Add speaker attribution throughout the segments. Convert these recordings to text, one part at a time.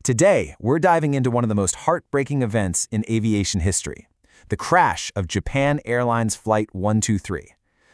Speaker 1: Today, we're diving into one of the most heartbreaking events in aviation history, the crash of Japan Airlines Flight 123.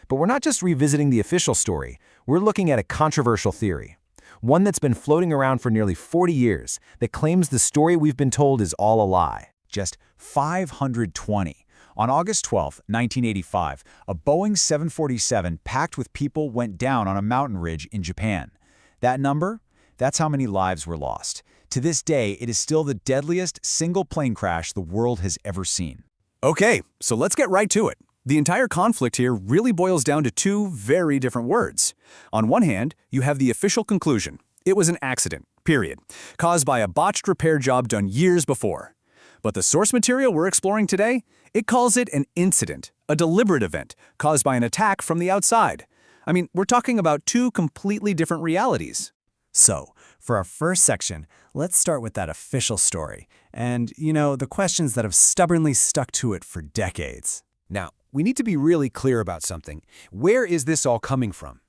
Speaker 1: But we're not just revisiting the official story, we're looking at a controversial theory, one that's been floating around for nearly 40 years that claims the story we've been told is all a lie.
Speaker 2: Just 520. On August 12, 1985, a Boeing 747 packed with people went down on a mountain ridge in Japan. That number? That's how many lives were lost. To this day, it is still the deadliest single plane crash the world has ever seen.
Speaker 3: Okay, so let's get right to it. The entire conflict here really boils down to two very different words. On one hand, you have the official conclusion. It was an accident, period, caused by a botched repair job done years before. But the source material we're exploring today, it calls it an incident, a deliberate event caused by an attack from the outside. I mean, we're talking about two completely different realities.
Speaker 4: So, for our first section, let's start with that official story and, the questions that have stubbornly stuck to it for decades.
Speaker 1: Now, we need to be really clear about something. Where is this all coming from?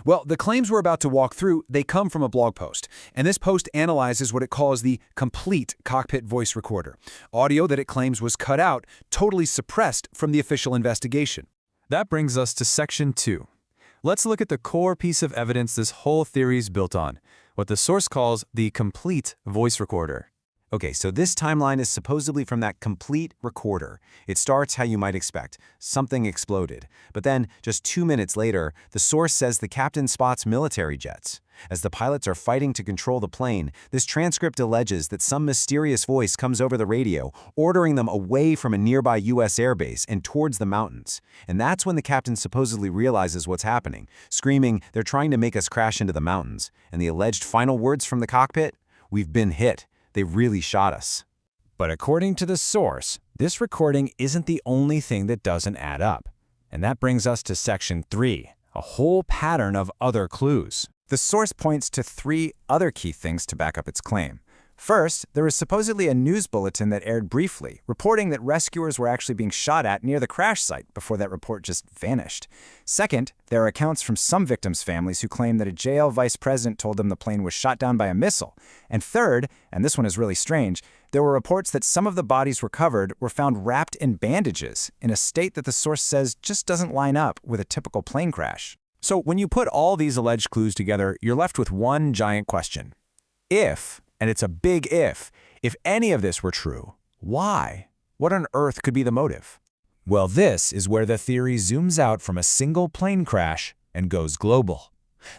Speaker 1: Well, the claims we're about to walk through, they come from a blog post, and this post analyzes what it calls the complete cockpit voice recorder, audio that it claims was cut out, totally suppressed from the official investigation.
Speaker 5: That brings us to Section 2. Let's look at the core piece of evidence this whole theory is built on, what the source calls the complete voice recorder.
Speaker 1: Okay, so this timeline is supposedly from that complete recorder. It starts how you might expect. Something exploded. But then, just 2 minutes later, the source says the captain spots military jets. As the pilots are fighting to control the plane, this transcript alleges that some mysterious voice comes over the radio, ordering them away from a nearby U.S. airbase and towards the mountains. And that's when the captain supposedly realizes what's happening, screaming, "They're trying to make us crash into the mountains." And the alleged final words from the cockpit? "We've been hit. They really shot us."
Speaker 4: But according to the source, this recording isn't the only thing that doesn't add up. And that brings us to Section 3, a whole pattern of other clues. The source points to 3 other key things to back up its claim. First, there was supposedly a news bulletin that aired briefly, reporting that rescuers were actually being shot at near the crash site before that report just vanished. Second, there are accounts from some victims' families who claim that a JAL vice president told them the plane was shot down by a missile. And third, and this one is really strange, there were reports that some of the bodies recovered were found wrapped in bandages in a state that the source says just doesn't line up with a typical plane crash. So when you put all these alleged clues together, you're left with one giant question. If, and it's a big if any of this were true, why? What on earth could be the motive? Well, this is where the theory zooms out from a single plane crash and goes global.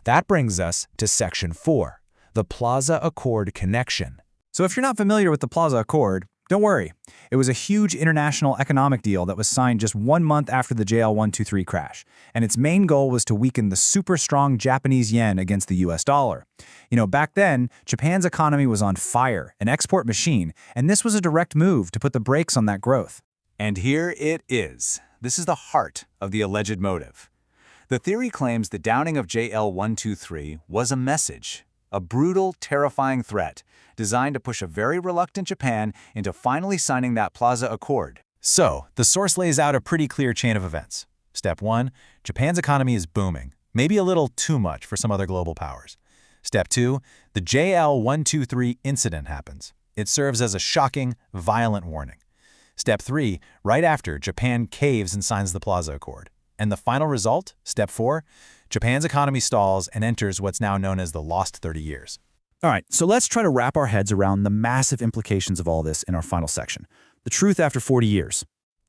Speaker 4: That brings us to Section 4, the Plaza Accord connection.
Speaker 2: So if you're not familiar with the Plaza Accord, don't worry. It was a huge international economic deal that was signed just 1 month after the JAL123 crash, and its main goal was to weaken the super strong Japanese yen against the US dollar. Back then, Japan's economy was on fire, an export machine, and this was a direct move to put the brakes on that growth.
Speaker 1: And here it is. This is the heart of the alleged motive. The theory claims the downing of JAL123 was a message, a brutal, terrifying threat designed to push a very reluctant Japan into finally signing that Plaza Accord.
Speaker 4: So, the source lays out a pretty clear chain of events. Step 1, Japan's economy is booming, maybe a little too much for some other global powers. Step 2, the JAL123 incident happens. It serves as a shocking, violent warning. Step 3, right after, Japan caves and signs the Plaza Accord. And the final result, Step 4, Japan's economy stalls and enters what's now known as the lost 30 years.
Speaker 2: All right, so let's try to wrap our heads around the massive implications of all this in our final section. The truth after 40 years.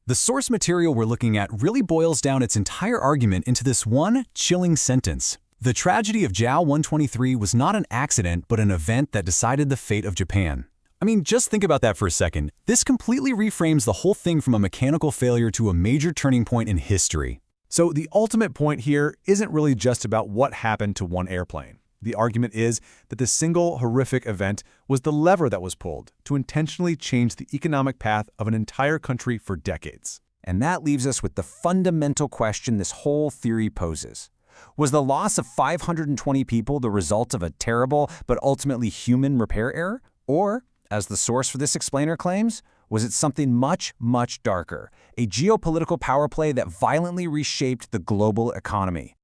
Speaker 3: The source material we're looking at really boils down its entire argument into this one chilling sentence. The tragedy of JAL123 was not an accident, but an event that decided the fate of Japan. I mean, just think about that for a second. This completely reframes the whole thing from a mechanical failure to a major turning point in history.
Speaker 5: So the ultimate point here isn't really just about what happened to one airplane. The argument is that the single horrific event was the lever that was pulled to intentionally change the economic path of an entire country for decades.
Speaker 4: And that leaves us with the fundamental question this whole theory poses. Was the loss of 520 people the result of a terrible but ultimately human repair error? Or, as the source for this explainer claims, was it something much, much darker, a geopolitical power play that violently reshaped the global economy?